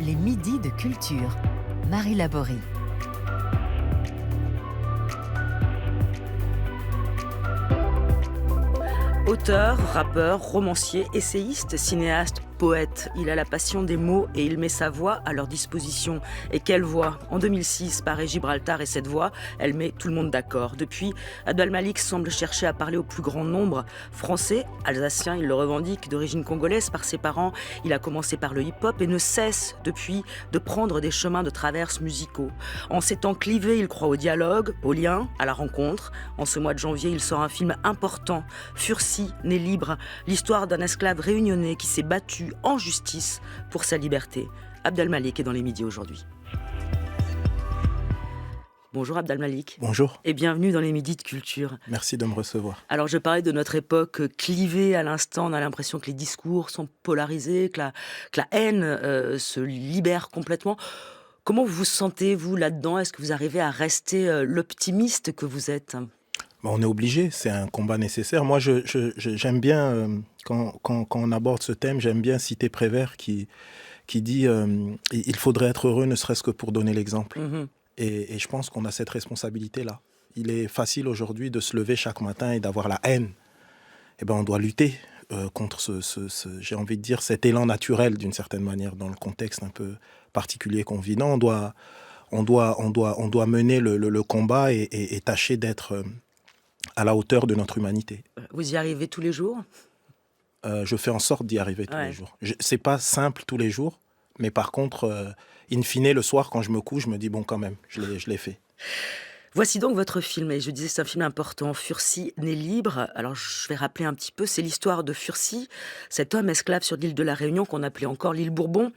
Les midis de culture. Marie Laborie. Auteur, rappeur, romancier, essayiste, cinéaste, poète, il a la passion des mots et il met sa voix à leur disposition. Et quelle voix! En 2006, paraît Gibraltar et cette voix, elle met tout le monde d'accord. Depuis, Abd al-Malik semble chercher à parler au plus grand nombre. Français, alsacien, il le revendique, d'origine congolaise par ses parents. Il a commencé par le hip-hop et ne cesse depuis de prendre des chemins de traverse musicaux. En ces temps clivés, il croit au dialogue, au lien, à la rencontre. En ce mois de janvier, il sort un film important, Fursi, né libre, l'histoire d'un esclave réunionnais qui s'est battu en justice pour sa liberté. Abd al-Malik est dans les midis aujourd'hui. Bonjour Abd al-Malik. Bonjour. Et bienvenue dans les midis de culture. Merci de me recevoir. Alors je parlais de notre époque clivée à l'instant, on a l'impression que les discours sont polarisés, que la haine se libère complètement. Comment vous vous sentez, vous, là-dedans? Est-ce que vous arrivez à rester l'optimiste que vous êtes? On est obligé, c'est un combat nécessaire. Moi, j'aime bien, quand on aborde ce thème, j'aime bien citer Prévert qui dit « Il faudrait être heureux ne serait-ce que pour donner l'exemple ». Et je pense qu'on a cette responsabilité-là. Il est facile aujourd'hui de se lever chaque matin et d'avoir la haine. Eh ben, on doit lutter contre j'ai envie de dire, cet élan naturel d'une certaine manière dans le contexte un peu particulier qu'on vit. Non, on doit mener le combat et tâcher d'être à la hauteur de notre humanité. Vous y arrivez tous les jours? Je fais en sorte d'y arriver tous les jours. C'est pas simple tous les jours, mais par contre, in fine, le soir, quand je me couche, je me dis, bon, quand même, je l'ai fait. Voici donc votre film, et je disais c'est un film important, Fursi, né libre. Alors je vais rappeler un petit peu, c'est l'histoire de Fursi, cet homme esclave sur l'île de la Réunion qu'on appelait encore l'île Bourbon.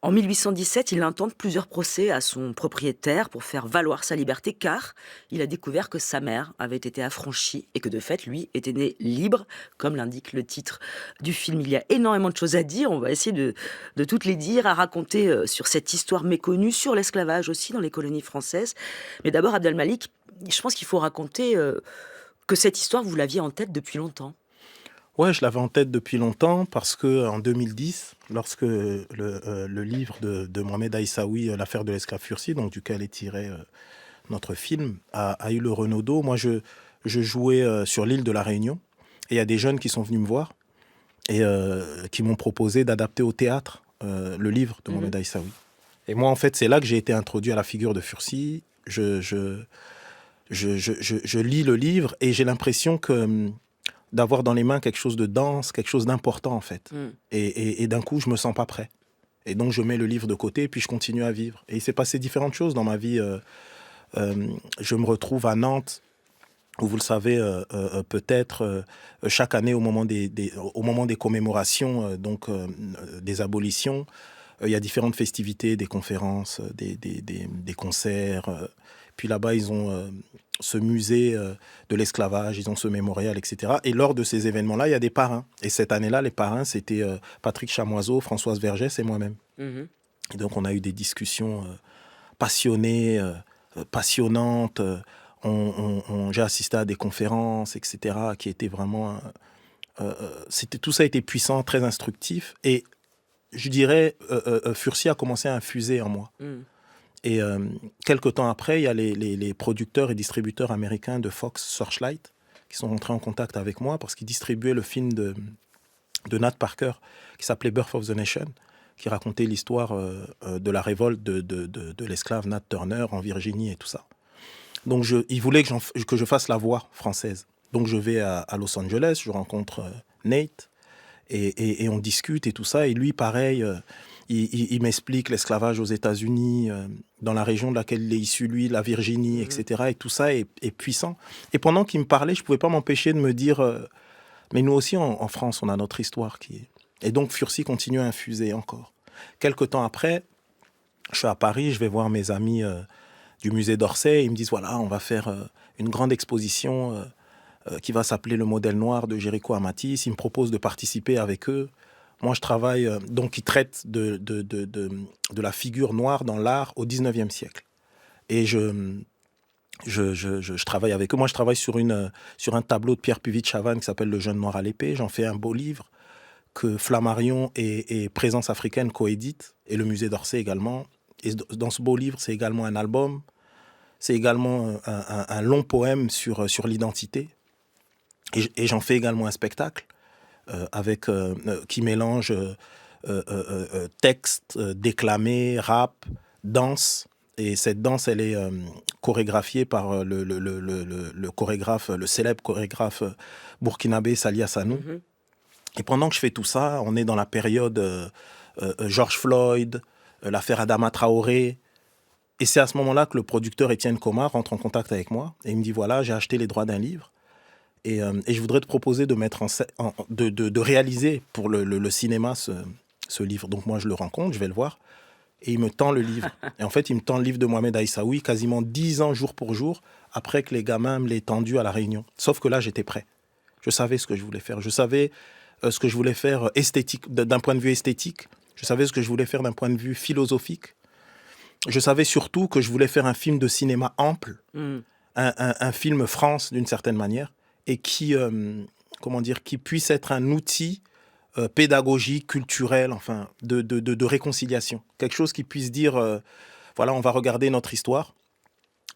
En 1817, il intente plusieurs procès à son propriétaire pour faire valoir sa liberté, car il a découvert que sa mère avait été affranchie et que de fait, lui était né libre, comme l'indique le titre du film. Il y a énormément de choses à dire, on va essayer de toutes les dire, à raconter sur cette histoire méconnue, sur l'esclavage aussi dans les colonies françaises. Mais d'abord, Abd al-Malik, je pense qu'il faut raconter que cette histoire, vous l'aviez en tête depuis longtemps. Ouais, je l'avais en tête depuis longtemps parce que en 2010, lorsque le livre de Mohamed Aïssaoui, L'affaire de l'esclave Fursi, donc duquel est tiré notre film, a eu le Renaudot, moi je jouais sur l'île de la Réunion et il y a des jeunes qui sont venus me voir et qui m'ont proposé d'adapter au théâtre le livre de Mohamed Aïssaoui. Et moi, en fait, c'est là que j'ai été introduit à la figure de Fursi. Je lis le livre et j'ai l'impression que d'avoir dans les mains quelque chose de dense, quelque chose d'important en fait. Et d'un coup, je me sens pas prêt. Et donc, je mets le livre de côté et puis je continue à vivre. Et il s'est passé différentes choses dans ma vie. Je me retrouve à Nantes, où vous le savez peut-être, chaque année au moment des commémorations des abolitions, il y a différentes festivités, des conférences, des concerts. Puis là-bas, ils ont ce musée de l'esclavage, ils ont ce mémorial, etc. Et lors de ces événements-là, il y a des parrains. Et cette année-là, les parrains, c'était Patrick Chamoiseau, Françoise Vergès et moi-même. Et donc, on a eu des discussions passionnées, passionnantes. J'ai assisté à des conférences, etc., qui étaient vraiment... tout ça a été puissant, très instructif. Et je dirais, Fursi a commencé à infuser en moi. Et quelques temps après, il y a les producteurs et distributeurs américains de Fox Searchlight qui sont rentrés en contact avec moi parce qu'ils distribuaient le film de Nat Parker qui s'appelait Birth of the Nation, qui racontait l'histoire de la révolte de l'esclave Nat Turner en Virginie et tout ça. Donc ils voulaient que je fasse la voix française. Donc je vais à Los Angeles, je rencontre Nate et on discute et tout ça. Et lui, pareil... Il m'explique l'esclavage aux États-Unis, dans la région de laquelle il est issu, lui, la Virginie, etc. Et tout ça est puissant. Et pendant qu'il me parlait, je ne pouvais pas m'empêcher de me dire mais nous aussi, en France, on a notre histoire qui est... Et donc, Fursi continue à infuser encore. Quelque temps après, je suis à Paris, je vais voir mes amis du musée d'Orsay. Ils me disent, voilà, on va faire une grande exposition qui va s'appeler Le modèle noir de Jéricho Amatis. Ils me proposent de participer avec eux. Moi, je travaille, donc, qui traite de la figure noire dans l'art au 19e siècle. Et je travaille avec eux. Moi, je travaille sur un tableau de Pierre Puvis de Chavannes qui s'appelle Le jeune noir à l'épée. J'en fais un beau livre que Flammarion et Présence africaine coéditent, et le musée d'Orsay également. Et dans ce beau livre, c'est également un album, c'est également un long poème sur l'identité. Et j'en fais également un spectacle qui mélange texte, déclamé, rap, danse. Et cette danse, elle est chorégraphiée par le chorégraphe, le célèbre chorégraphe burkinabé Salia Sanou. Mm-hmm. Et pendant que je fais tout ça, on est dans la période George Floyd, l'affaire Adama Traoré. Et c'est à ce moment-là que le producteur Étienne Coma rentre en contact avec moi et il me dit, voilà, j'ai acheté les droits d'un livre et je voudrais te proposer de réaliser pour le cinéma ce livre. Donc moi, je le rencontre, je vais le voir et il me tend le livre. Et en fait, il me tend le livre de Mohamed Aïssaoui quasiment 10 ans jour pour jour après que les gamins me l'aient tendu à La Réunion. Sauf que là, j'étais prêt. Je savais ce que je voulais faire. Je savais ce que je voulais faire d'un point de vue esthétique. Je savais ce que je voulais faire d'un point de vue philosophique. Je savais surtout que je voulais faire un film de cinéma ample, un film France d'une certaine manière, et qui puisse être un outil pédagogique, culturel, enfin, de réconciliation. Quelque chose qui puisse dire, voilà, on va regarder notre histoire,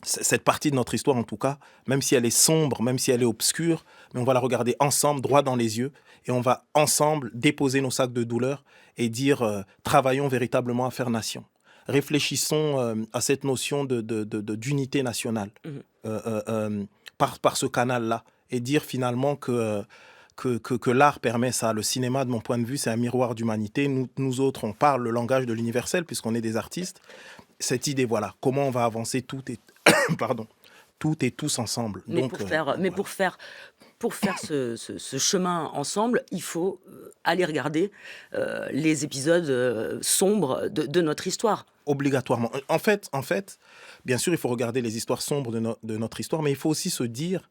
cette partie de notre histoire en tout cas, même si elle est sombre, même si elle est obscure, mais on va la regarder ensemble, droit dans les yeux, et on va ensemble déposer nos sacs de douleur et dire, travaillons véritablement à faire nation. Réfléchissons à cette notion d'unité nationale par ce canal-là et dire finalement que l'art permet ça. Le cinéma, de mon point de vue, c'est un miroir d'humanité. Nous autres, on parle le langage de l'universel puisqu'on est des artistes. Cette idée, voilà, comment on va avancer toutes et tous ensemble. Pour faire ce chemin ensemble, il faut aller regarder les épisodes sombres de notre histoire. Obligatoirement. En fait, bien sûr, il faut regarder les histoires sombres de notre histoire, mais il faut aussi se dire,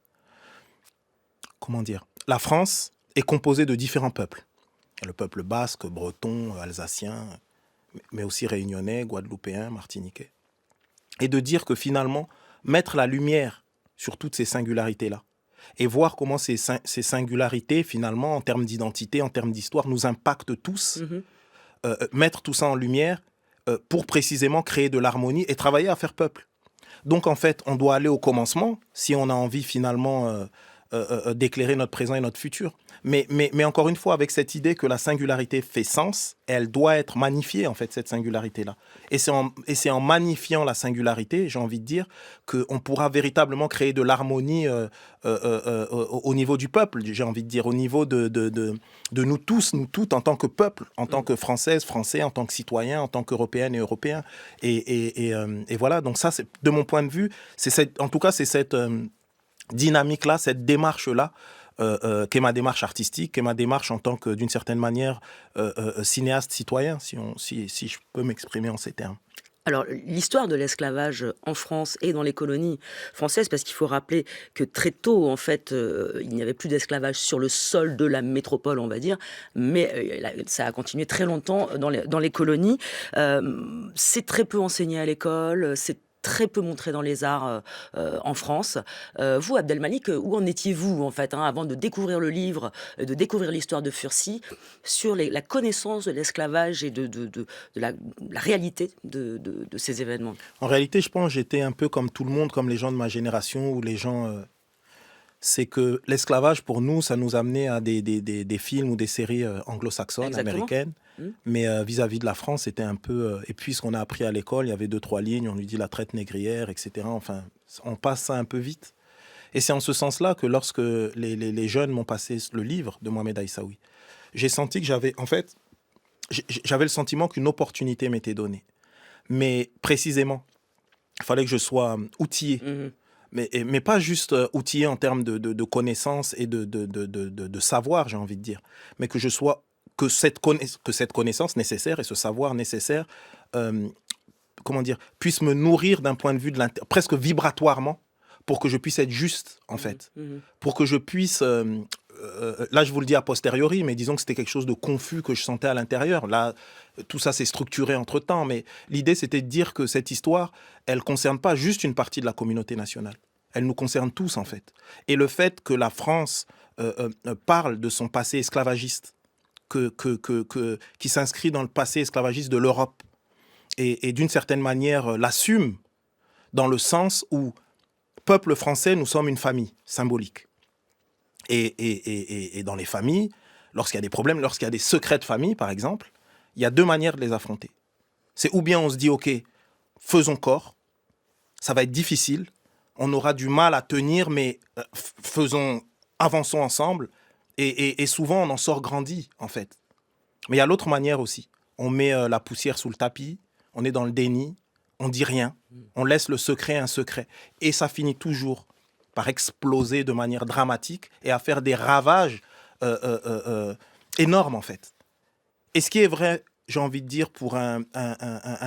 la France est composée de différents peuples. Le peuple basque, breton, alsacien, mais aussi réunionnais, guadeloupéen, martiniquais. Et de dire que finalement, mettre la lumière sur toutes ces singularités-là, et voir comment ces singularités, finalement, en termes d'identité, en termes d'histoire, nous impactent tous, mettre tout ça en lumière pour précisément créer de l'harmonie et travailler à faire peuple. Donc, en fait, on doit aller au commencement si on a envie, finalement, d'éclairer notre présent et notre futur. Mais encore une fois, avec cette idée que la singularité fait sens, elle doit être magnifiée, en fait, cette singularité-là. Et c'est en magnifiant la singularité, j'ai envie de dire, qu'on pourra véritablement créer de l'harmonie au niveau du peuple, j'ai envie de dire, au niveau de nous tous, nous toutes, en tant que peuple, en tant que Françaises, Français, en tant que citoyens, en tant qu'Européennes et Européens. Et voilà, donc ça, de mon point de vue, c'est cette dynamique-là, cette démarche-là, qu'est ma démarche artistique, qu'est ma démarche en tant que, d'une certaine manière, cinéaste citoyen, si je peux m'exprimer en ces termes. Alors, l'histoire de l'esclavage en France et dans les colonies françaises, parce qu'il faut rappeler que très tôt, en fait, il n'y avait plus d'esclavage sur le sol de la métropole, on va dire, mais ça a continué très longtemps dans les colonies. C'est très peu enseigné à l'école, c'est très peu montré dans les arts en France. Vous, Abdelmalik, où en étiez-vous, en fait, avant de découvrir le livre, de découvrir l'histoire de Fursi, sur la connaissance de l'esclavage et de la réalité de ces événements? En réalité, je pense que j'étais un peu comme tout le monde, comme les gens de ma génération, où les gens... c'est que l'esclavage, pour nous, ça nous amenait à des films ou des séries anglo-saxonnes, exactement, américaines. Mais vis-à-vis de la France, c'était un peu... et puis, ce qu'on a appris à l'école, il y avait 2-3 lignes, on lui dit la traite négrière, etc. Enfin, on passe ça un peu vite. Et c'est en ce sens-là que lorsque les jeunes m'ont passé le livre de Mohamed Aïssaoui, j'ai senti que j'avais le sentiment qu'une opportunité m'était donnée. Mais précisément, il fallait que je sois outillé. Mais pas juste outillé en termes de connaissances et de savoir, j'ai envie de dire, mais que cette connaissance nécessaire et ce savoir nécessaire, puisse me nourrir d'un point de vue presque vibratoirement, pour que je puisse être juste, en fait. Pour que je puisse... là, je vous le dis a posteriori, mais disons que c'était quelque chose de confus que je sentais à l'intérieur. Là, tout ça s'est structuré entre-temps, mais l'idée, c'était de dire que cette histoire, elle ne concerne pas juste une partie de la communauté nationale. Elle nous concerne tous, en fait. Et le fait que la France parle de son passé esclavagiste, qui s'inscrit dans le passé esclavagiste de l'Europe et d'une certaine manière l'assume dans le sens où, peuple français, nous sommes une famille symbolique. Et dans les familles, lorsqu'il y a des problèmes, lorsqu'il y a des secrets de famille, par exemple, il y a deux manières de les affronter. C'est ou bien on se dit, OK, faisons corps, ça va être difficile, on aura du mal à tenir, mais avançons ensemble, et souvent on en sort grandi, en fait. Mais il y a l'autre manière aussi. On met la poussière sous le tapis, on est dans le déni, on dit rien, on laisse le secret un secret. Et ça finit toujours par exploser de manière dramatique et à faire des ravages énormes, en fait. Et ce qui est vrai, j'ai envie de dire, pour un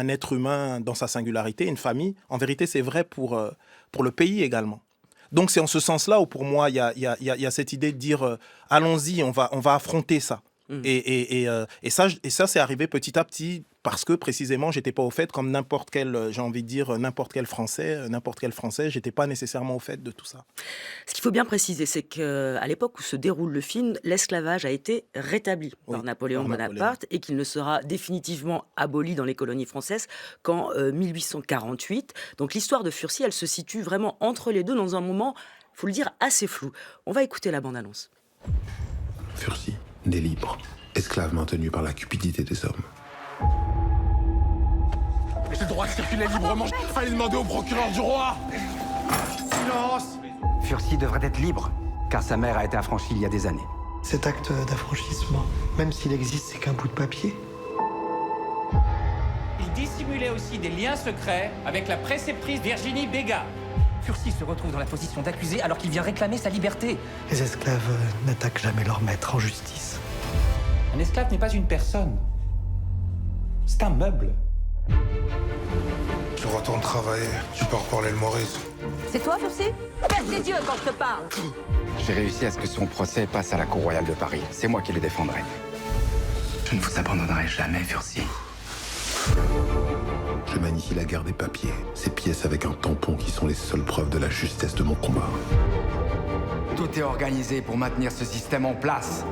être humain dans sa singularité, une famille, en vérité, c'est vrai pour le pays également. Donc, c'est en ce sens-là où, pour moi, il y a cette idée de dire allons-y, on va affronter ça. Et ça, c'est arrivé petit à petit parce que, précisément, j'étais pas au fait, comme n'importe quel, j'ai envie de dire, n'importe quel Français, j'étais pas nécessairement au fait de tout ça. Ce qu'il faut bien préciser, c'est qu'à l'époque où se déroule le film, l'esclavage a été rétabli par Napoléon Bonaparte et qu'il ne sera définitivement aboli dans les colonies françaises qu'en 1848. Donc l'histoire de Furcy, elle se situe vraiment entre les deux dans un moment, il faut le dire, assez flou. On va écouter la bande-annonce. Furcy, né libre, esclave maintenu par la cupidité des hommes. J'ai le droit de circuler librement. Fallait demander au procureur du roi. Silence. Furcy devrait être libre, car sa mère a été affranchie il y a des années. Cet acte d'affranchissement, même s'il existe, c'est qu'un bout de papier. Il dissimulait aussi des liens secrets avec la préceptrice Virginie Béga. Furcy se retrouve dans la position d'accusé alors qu'il vient réclamer sa liberté. Les esclaves n'attaquent jamais leur maître en justice. Un esclave n'est pas une personne. C'est un meuble. Je retourne travailler. Tu pars pour l'aile Maurice. C'est toi, Furcy? Baisse les yeux quand je te parle. J'ai réussi à ce que son procès passe à la Cour royale de Paris. C'est moi qui le défendrai. Je ne vous abandonnerai jamais, Furcy. Je manie ici la guerre des papiers, ces pièces avec un tampon qui sont les seules preuves de la justesse de mon combat. Tout est organisé pour maintenir ce système en place.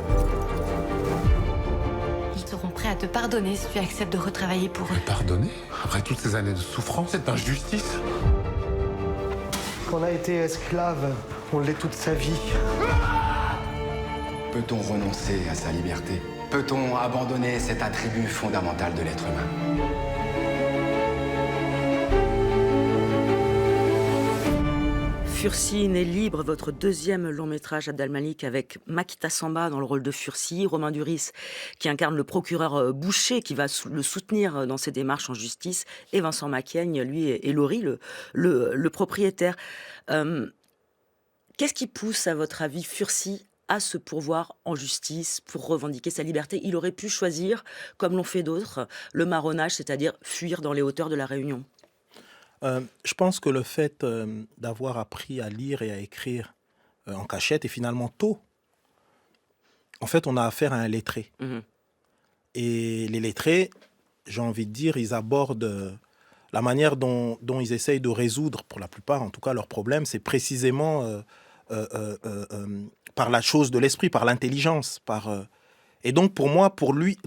Ils seront prêts à te pardonner si tu acceptes de retravailler pour eux. Pardonner? Après toutes ces années de souffrance, cette injustice? Quand on a été esclave, on l'est toute sa vie. Peut-on renoncer à sa liberté? Peut-on abandonner cet attribut fondamental de l'être humain? Furcy, né libre, votre deuxième long métrage Abd al-Malik avec Makita Samba dans le rôle de Furcy, Romain Duris qui incarne le procureur Boucher qui va le soutenir dans ses démarches en justice et Vincent Macaigne, lui, et Laurie, le propriétaire. Qu'est-ce qui pousse, à votre avis, Furcy à se pourvoir en justice pour revendiquer sa liberté? Il aurait pu choisir, comme l'ont fait d'autres, le marronnage, c'est-à-dire fuir dans les hauteurs de la Réunion. Je pense que le fait d'avoir appris à lire et à écrire en cachette et finalement tôt, en fait, on a affaire à un lettré. Et les lettrés, j'ai envie de dire, ils abordent la manière dont ils essayent de résoudre, pour la plupart en tout cas, leurs problèmes, c'est précisément par la chose de l'esprit, par l'intelligence. Et donc, pour lui,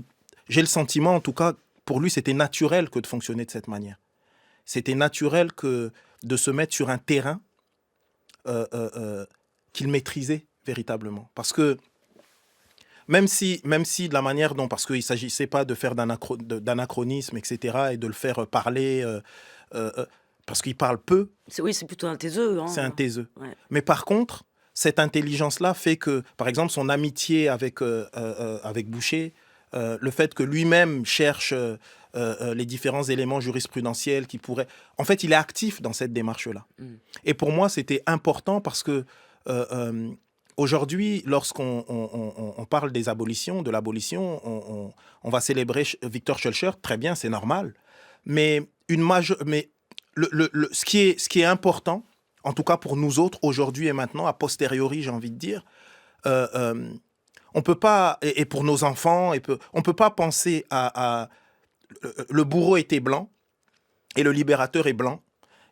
j'ai le sentiment, en tout cas, pour lui, c'était naturel que de fonctionner de cette manière. C'était naturel que de se mettre sur un terrain qu'il maîtrisait véritablement. Parce que même si de la manière dont, parce qu'il ne s'agissait pas de faire d'anachronisme, etc., et de le faire parler, parce qu'il parle peu. Oui, c'est plutôt un taiseux. Hein. C'est un taiseux. Ouais. Mais par contre, cette intelligence-là fait que, par exemple, son amitié avec Boucher, le fait que lui-même cherche les différents éléments jurisprudentiels qui pourraient... En fait, il est actif dans cette démarche-là. Et pour moi, c'était important parce que aujourd'hui, lorsqu'on parle des abolitions, de l'abolition, on va célébrer Victor Schœlcher, très bien, c'est normal. Mais ce qui est important, en tout cas pour nous autres, aujourd'hui et maintenant, a posteriori, j'ai envie de dire, on peut pas, et pour nos enfants, on peut pas penser à le bourreau était blanc et le libérateur est blanc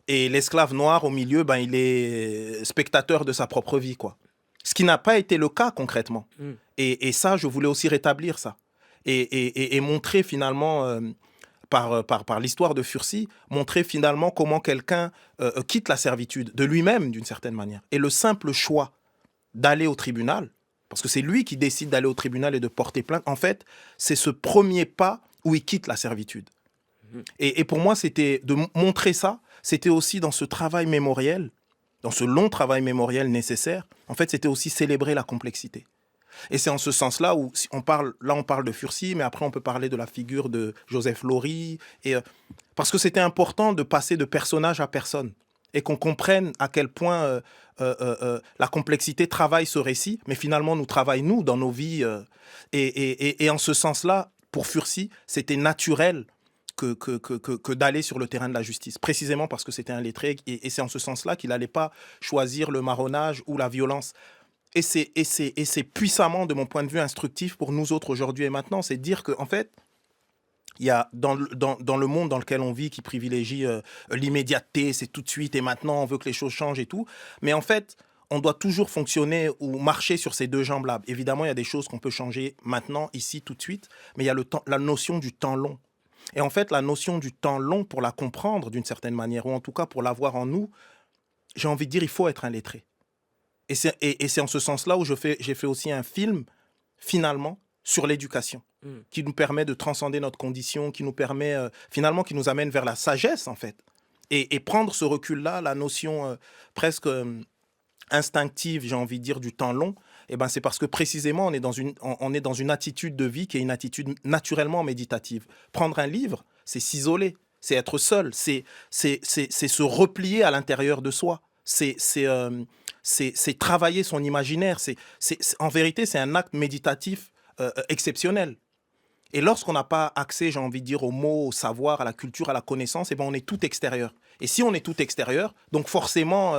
et l'esclave noir au milieu, il est spectateur de sa propre vie, quoi. Ce qui n'a pas été le cas concrètement. Et ça, je voulais aussi rétablir ça. et montrer finalement, par l'histoire de Furcy, montrer finalement comment quelqu'un quitte la servitude de lui-même d'une certaine manière. Et le simple choix d'aller au tribunal, parce que c'est lui qui décide d'aller au tribunal et de porter plainte, en fait, c'est ce premier pas où il quitte la servitude. Et pour moi, c'était de montrer ça, c'était aussi dans ce travail mémoriel, dans ce long travail mémoriel nécessaire, en fait, c'était aussi célébrer la complexité. Et c'est en ce sens-là où on parle de Furcy, mais après on peut parler de la figure de Joseph Laurie, parce que c'était important de passer de personnage à personne, et qu'on comprenne à quel point la complexité travaille ce récit, mais finalement nous travaille nous dans nos vies. Et en ce sens-là, pour Furcy, c'était naturel que d'aller sur le terrain de la justice, précisément parce que c'était un lettré, et c'est en ce sens-là qu'il n'allait pas choisir le marronnage ou la violence. Et c'est puissamment, de mon point de vue, instructif pour nous autres aujourd'hui et maintenant, c'est de dire qu'en fait, il y a dans le monde dans lequel on vit, qui privilégie l'immédiateté, c'est tout de suite et maintenant, on veut que les choses changent et tout, mais en fait, on doit toujours fonctionner ou marcher sur ces deux jambes-là. Évidemment, il y a des choses qu'on peut changer maintenant, ici, tout de suite, mais il y a la notion du temps long. Et en fait, la notion du temps long, pour la comprendre d'une certaine manière, ou en tout cas pour l'avoir en nous, j'ai envie de dire, il faut être un lettré. Et c'est en ce sens-là où j'ai fait aussi un film, finalement, sur l'éducation, qui nous permet de transcender notre condition, qui nous permet, finalement, qui nous amène vers la sagesse, en fait. Et prendre ce recul-là, la notion presque instinctive, j'ai envie de dire, du temps long, eh ben, c'est parce que précisément, on est dans une attitude de vie qui est une attitude naturellement méditative. Prendre un livre, c'est s'isoler, c'est être seul, c'est se replier à l'intérieur de soi, c'est travailler son imaginaire. En vérité, c'est un acte méditatif exceptionnel. Et lorsqu'on n'a pas accès, j'ai envie de dire, aux mots, au savoir, à la culture, à la connaissance, eh ben, on est tout extérieur. Et si on est tout extérieur, donc forcément,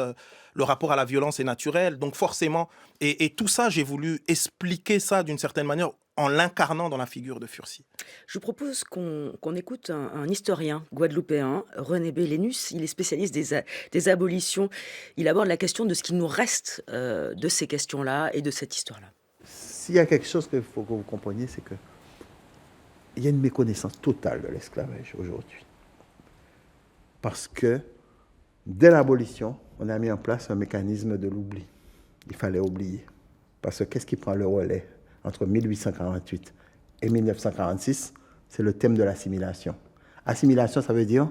le rapport à la violence est naturel. Donc forcément, et tout ça, j'ai voulu expliquer ça d'une certaine manière en l'incarnant dans la figure de Furcy. Je vous propose qu'on écoute un historien guadeloupéen, René Bélénus. Il est spécialiste des abolitions. Il aborde la question de ce qu'il nous reste de ces questions-là et de cette histoire-là. S'il y a quelque chose qu'il faut que vous compreniez, c'est qu'il y a une méconnaissance totale de l'esclavage aujourd'hui. Parce que dès l'abolition, on a mis en place un mécanisme de l'oubli. Il fallait oublier. Parce que qu'est-ce qui prend le relais entre 1848 et 1946? C'est le thème de l'assimilation. Assimilation, ça veut dire,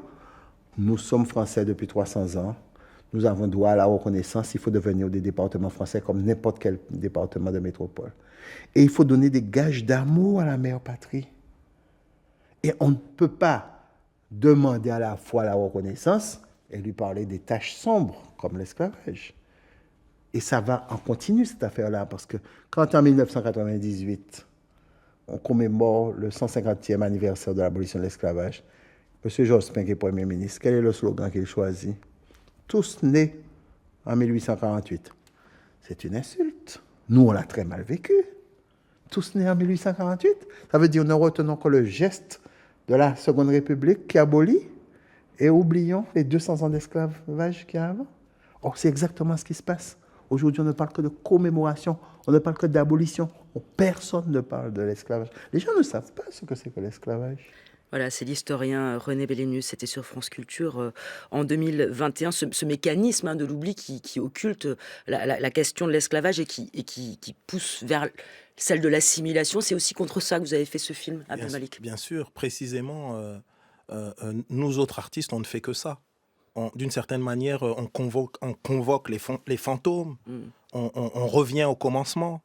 nous sommes français depuis 300 ans, nous avons droit à la reconnaissance, il faut devenir des départements français comme n'importe quel département de métropole. Et il faut donner des gages d'amour à la mère patrie. Et on ne peut pas demander à la fois la reconnaissance et lui parler des tâches sombres, comme l'esclavage. Et ça va en continu, cette affaire-là, parce que quand en 1998, on commémore le 150e anniversaire de l'abolition de l'esclavage, M. Jospin, qui est Premier ministre, quel est le slogan qu'il choisit? Tous nés en 1848. C'est une insulte. Nous, on l'a très mal vécu. Tous nés en 1848. Ça veut dire, nous retenons que le geste de la Seconde République qui abolit et oublions les 200 ans d'esclavage qu'il y a avant. Or, c'est exactement ce qui se passe. Aujourd'hui, on ne parle que de commémoration, on ne parle que d'abolition. Personne ne parle de l'esclavage. Les gens ne savent pas ce que c'est que l'esclavage. Voilà, c'est l'historien René Bélénus, c'était sur France Culture en 2021, ce mécanisme de l'oubli qui occulte la question de l'esclavage et qui pousse vers celle de l'assimilation. C'est aussi contre ça que vous avez fait ce film, Abdel Malik. Bien sûr, précisément, nous autres artistes, on ne fait que ça. D'une certaine manière, on convoque les fantômes, on revient au commencement,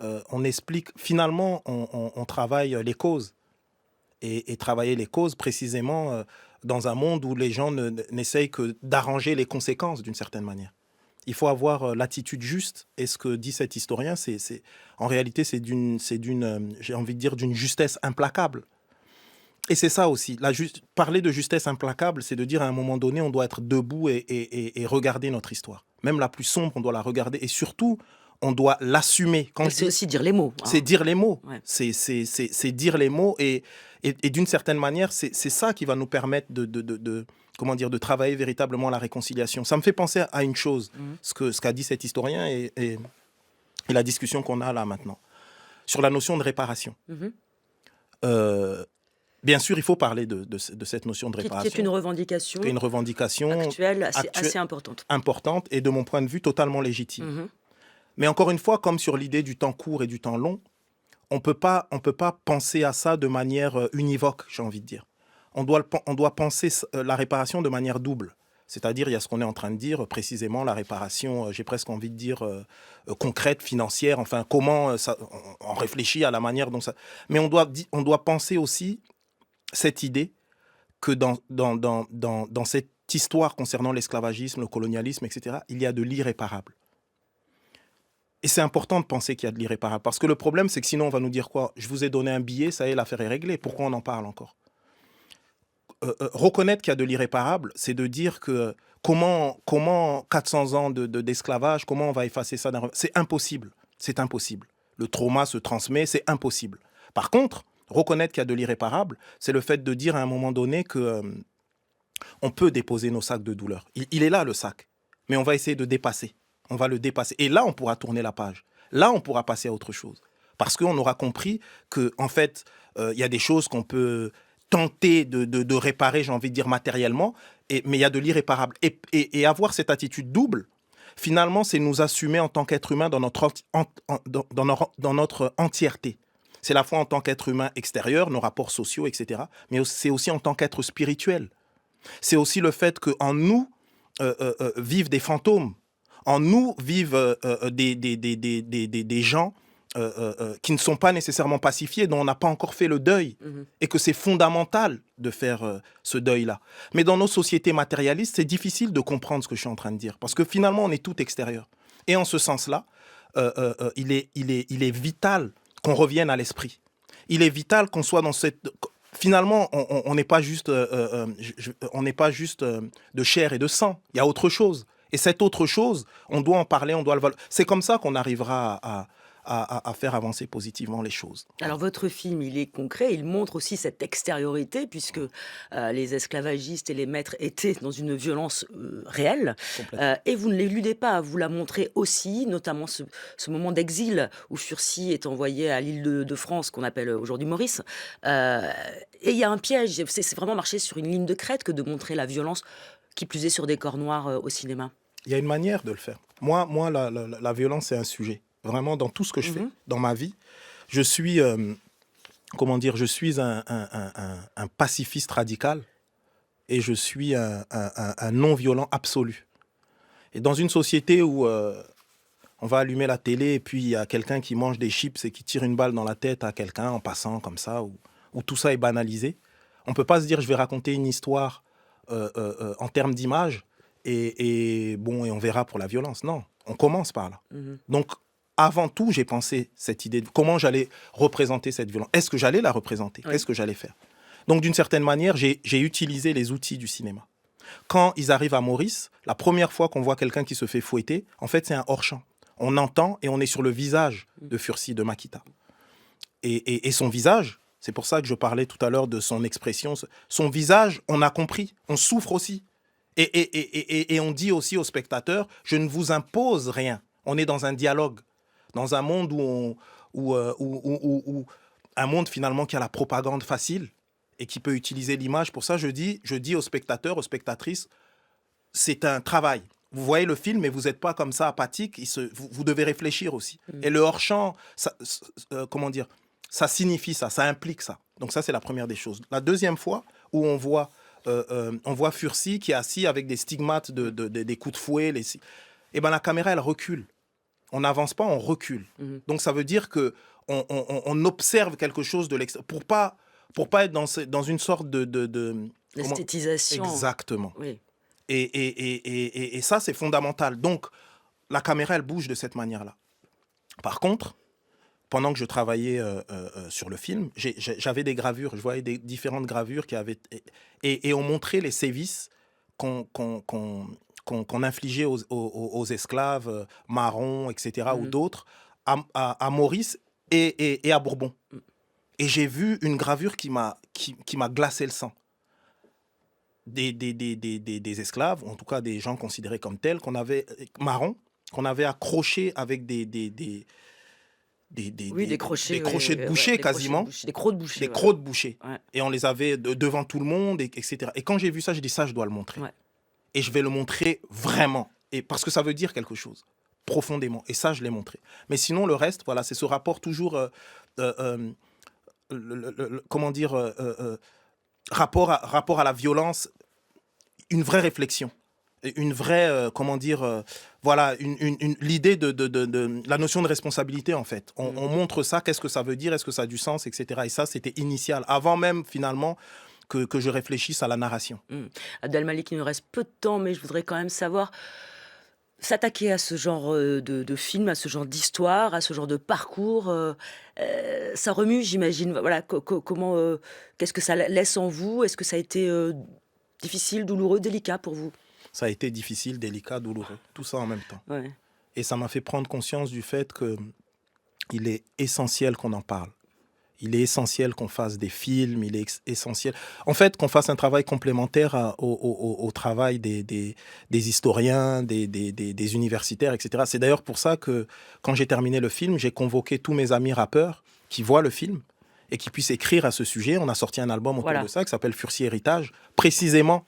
on explique, finalement, on travaille les causes. Et travailler les causes précisément dans un monde où les gens n'essayent que d'arranger les conséquences d'une certaine manière. Il faut avoir l'attitude juste, et ce que dit cet historien, en réalité, c'est j'ai envie de dire, d'une justesse implacable. Et c'est ça aussi, parler de justesse implacable, c'est de dire à un moment donné, on doit être debout et regarder notre histoire. Même la plus sombre, on doit la regarder, et surtout, on doit l'assumer. C'est aussi dire les mots. C'est dire les mots. Ouais. C'est dire les mots, et d'une certaine manière, c'est ça qui va nous permettre de travailler véritablement la réconciliation. Ça me fait penser à une chose, ce qu'a dit cet historien et la discussion qu'on a là maintenant, sur la notion de réparation. Bien sûr, il faut parler de cette notion de réparation. Qui est une revendication, actuelle assez importante et de mon point de vue totalement légitime. Mais encore une fois, comme sur l'idée du temps court et du temps long, on peut pas penser à ça de manière univoque, j'ai envie de dire. On doit penser la réparation de manière double. C'est-à-dire, il y a ce qu'on est en train de dire, précisément la réparation, j'ai presque envie de dire concrète, financière, enfin, comment on réfléchit à la manière dont ça... Mais on doit penser aussi cette idée que dans cette histoire concernant l'esclavagisme, le colonialisme, etc., il y a de l'irréparable. Et c'est important de penser qu'il y a de l'irréparable. Parce que le problème, c'est que sinon, on va nous dire quoi ? Je vous ai donné un billet, ça y est, l'affaire est réglée. Pourquoi on en parle encore ? Reconnaître qu'il y a de l'irréparable, c'est de dire que comment 400 ans d'esclavage, comment on va effacer ça ? C'est impossible. C'est impossible. Le trauma se transmet, c'est impossible. Par contre, reconnaître qu'il y a de l'irréparable, c'est le fait de dire à un moment donné que on peut déposer nos sacs de douleur. Il est là, le sac. Mais on va essayer de dépasser. On va le dépasser. Et là, on pourra tourner la page. Là, on pourra passer à autre chose. Parce qu'on aura compris qu'en fait, il y a des choses qu'on peut tenter de réparer, j'ai envie de dire matériellement, mais il y a de l'irréparable. Et avoir cette attitude double, finalement, c'est nous assumer en tant qu'être humain dans notre entièreté. C'est la fois en tant qu'être humain extérieur, nos rapports sociaux, etc. Mais c'est aussi en tant qu'être spirituel. C'est aussi le fait qu'en nous vivent des fantômes. En nous vivent des gens qui ne sont pas nécessairement pacifiés, dont on n'a pas encore fait le deuil, et que c'est fondamental de faire ce deuil-là. Mais dans nos sociétés matérialistes, c'est difficile de comprendre ce que je suis en train de dire, parce que finalement, on est tout extérieur. Et en ce sens-là, il est vital qu'on revienne à l'esprit. Il est vital qu'on soit dans cette... Finalement, on n'est pas juste, on n'est pas juste de chair et de sang. Il y a autre chose. Et cette autre chose, on doit en parler, on doit le valoriser. C'est comme ça qu'on arrivera à faire avancer positivement les choses. Alors votre film, il est concret, il montre aussi cette extériorité, puisque les esclavagistes et les maîtres étaient dans une violence réelle. Et vous ne l'éludez pas, vous la montrez aussi, notamment ce moment d'exil où Furcy est envoyé à l'île de France, qu'on appelle aujourd'hui Maurice. Et il y a un piège, c'est vraiment marcher sur une ligne de crête que de montrer la violence, qui plus est sur des corps noirs au cinéma. Il y a une manière de le faire. Moi la violence, c'est un sujet. Vraiment, dans tout ce que je fais, dans ma vie, je suis, un pacifiste radical et je suis un non-violent absolu. Et dans une société où on va allumer la télé et puis il y a quelqu'un qui mange des chips et qui tire une balle dans la tête à quelqu'un en passant comme ça, où tout ça est banalisé, on ne peut pas se dire je vais raconter une histoire en termes d'image et on verra pour la violence. Non, on commence par là. Donc, avant tout, j'ai pensé cette idée de comment j'allais représenter cette violence. Est-ce que j'allais la représenter ? Qu'est-ce que j'allais faire ? Donc, d'une certaine manière, j'ai utilisé les outils du cinéma. Quand ils arrivent à Maurice, la première fois qu'on voit quelqu'un qui se fait fouetter, en fait, c'est un hors-champ. On entend et on est sur le visage de Furcy, de Makita. Et son visage, c'est pour ça que je parlais tout à l'heure de son expression, son visage, on a compris, on souffre aussi. Et on dit aussi aux spectateurs, je ne vous impose rien. On est dans un dialogue. Dans un monde où un monde finalement qui a la propagande facile et qui peut utiliser l'image. Pour ça, je dis aux spectateurs, aux spectatrices, c'est un travail. Vous voyez le film, mais vous n'êtes pas comme ça apathique. Vous devez réfléchir aussi. Et le hors-champ, ça signifie ça, ça implique ça. Donc ça, c'est la première des choses. La deuxième fois où on voit Furcy qui est assis avec des stigmates des coups de fouet, la caméra, elle recule. On n'avance pas, on recule. Donc ça veut dire que on observe quelque chose de l'extérieur pour pas être dans une sorte de l'esthétisation. Exactement. Oui. Et ça, c'est fondamental. Donc la caméra, elle bouge de cette manière-là. Par contre, pendant que je travaillais sur le film, j'avais des gravures. Je voyais des différentes gravures qui avaient et on montrait les sévices qu'on infligeait aux esclaves marrons, etc., ou d'autres, à Maurice et à Bourbon. Et j'ai vu une gravure qui m'a glacé le sang. Des esclaves, en tout cas des gens considérés comme tels, marrons, qu'on avait accrochés avec des des crochets, de boucher quasiment. Des crocs de boucher. Des crocs de boucher. Ouais. Et on les avait devant tout le monde, etc. Et quand j'ai vu ça, j'ai dit ça, je dois le montrer. Ouais. Et je vais le montrer vraiment. Et parce que ça veut dire quelque chose, profondément. Et ça, je l'ai montré. Mais sinon, le reste, voilà, c'est ce rapport toujours... comment dire... rapport à la violence, une vraie réflexion. Une vraie, voilà, l'idée de la notion de responsabilité, en fait. On montre ça, qu'est-ce que ça veut dire, est-ce que ça a du sens, etc. Et ça, c'était initial, avant même, finalement, que je réfléchisse à la narration. Abdelmalik, il nous reste peu de temps, mais je voudrais quand même savoir, s'attaquer à ce genre de film, à ce genre d'histoire, à ce genre de parcours, ça remue, j'imagine. Voilà, comment, qu'est-ce que ça laisse en vous ? Est-ce que ça a été difficile, douloureux, délicat pour vous ? Ça a été difficile, délicat, douloureux, tout ça en même temps. Ouais. Et ça m'a fait prendre conscience du fait qu'il est essentiel qu'on en parle. Il est essentiel qu'on fasse des films, il est essentiel... En fait, qu'on fasse un travail complémentaire au travail des historiens, des universitaires, etc. C'est d'ailleurs pour ça que, quand j'ai terminé le film, j'ai convoqué tous mes amis rappeurs qui voient le film et qui puissent écrire à ce sujet. On a sorti un album autour de ça qui s'appelle Fursi Héritage, précisément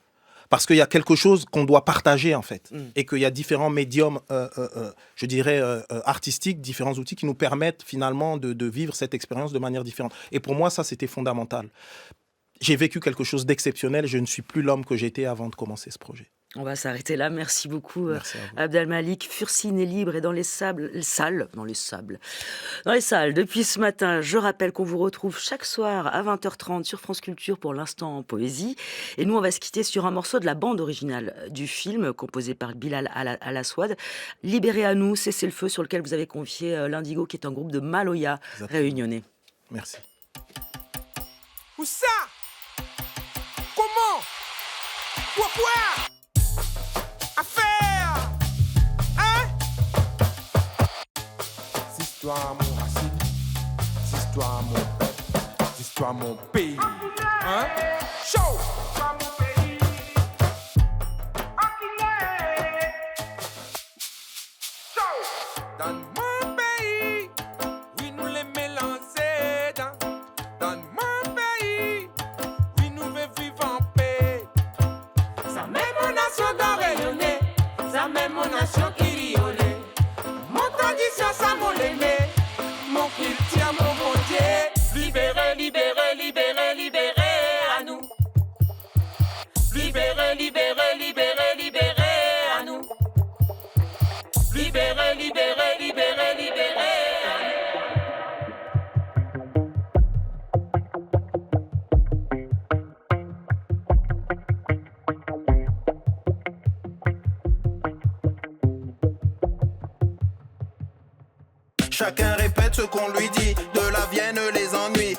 parce qu'il y a quelque chose qu'on doit partager, en fait. Et qu'il y a différents médiums, je dirais, artistiques, différents outils qui nous permettent finalement de vivre cette expérience de manière différente. Et pour moi, ça, c'était fondamental. J'ai vécu quelque chose d'exceptionnel. Je ne suis plus l'homme que j'étais avant de commencer ce projet. On va s'arrêter là. Merci beaucoup, Abdelmalik. Fursi né libre et dans les salles. Depuis ce matin, je rappelle qu'on vous retrouve chaque soir à 20h30 sur France Culture pour l'instant en poésie. Et nous, on va se quitter sur un morceau de la bande originale du film, composé par Bilal Al-Aswad. Libéré à nous, cessez le feu, sur lequel vous avez confié l'Indigo, qui est un groupe de Maloya réunionnais. Merci. Où ça? Comment? Pourquoi? Affaire! Hein? C'est histoire mon racine, c'est histoire mon peuple, c'est histoire mon pays. Hein? Chaud! Dans mon pays, oui nous les mélanger dans mon pays, oui nous veut vivre en paix. Ça met mon nation dans rayonner, ça met mon nation qui rionner. Mon tradition ça mon l'aimé, mon culture mon bon Dieu. Libéré, libéré, libéré, libéré à nous. Libéré, libéré, libéré, libéré à nous. Libéré, libéré, libéré, libéré. Chacun répète ce qu'on lui dit, de la vienne les ennuis.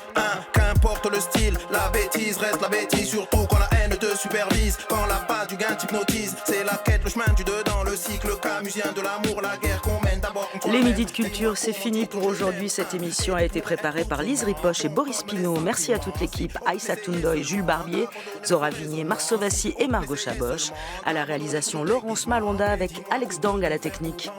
Qu'importe le style, la bêtise reste la bêtise. Surtout quand la haine te supervise, quand la base du gain t'hypnotise. C'est la quête, le chemin du dedans, le cycle camusien de l'amour, la guerre qu'on mène d'abord. Les Midis de Culture, c'est fini pour aujourd'hui. Cette émission a été préparée par Lise Ripoche et Boris Pinault. Merci à toute l'équipe, Aïssa Toundoy, Jules Barbier, Zora Vignier, Marceau Vassy et Margot Chaboch. À la réalisation, Laurence Malonda avec Alex Dang à la technique.